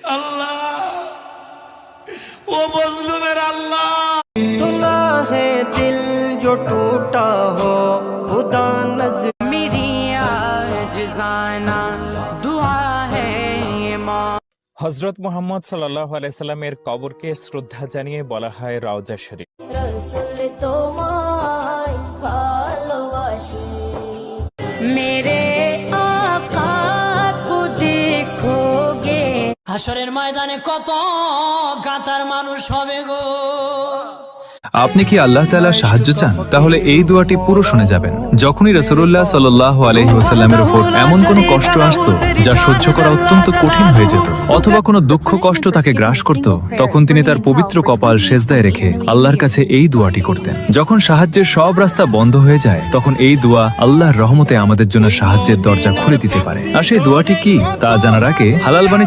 আল্লাহ, ও মজলুমের আল্লাহ। सुना है दिल जो टूटा हो खुदा नज़र मेरी आज जाना दुआ है ये माँ। হযরত মুহাম্মদ সাল্লাল্লাহু আলাইহি সাল্লামের কবরকে শ্রদ্ধা জানিয়ে বলা হয় রওজা শরীফ। রসুল তোমায় ভালোবাসি, मेरे आका को देखोगे। হাসরের ময়দানে কত গাতার মানুষ হবে গো। আপনি কি আল্লাহ তাআলার সাহায্য চান? তাহলে এই দোয়াটি পুরো শুনে যাবেন। যখনই রাসূলুল্লাহ সাল্লাল্লাহু আলাইহি ওয়াসাল্লামের উপর এমন কোনো কষ্ট আসতো যা সহ্য করা অত্যন্ত কঠিন হয়ে যেত, অথবা কোনো দুঃখ কষ্ট তাকে গ্রাস করত, তখন তিনি তার পবিত্র কপাল সেজদায় রেখে আল্লাহর কাছে এই দোয়াটি করতেন। যখন সাহায্যের সব রাস্তা বন্ধ হয়ে যায়, তখন এই দোয়া আল্লাহর রহমতে আমাদের জন্য সাহায্যের দরজা খুলে দিতে পারে। আর সেই দোয়াটি কি তা জানার আগে হালাল বাণী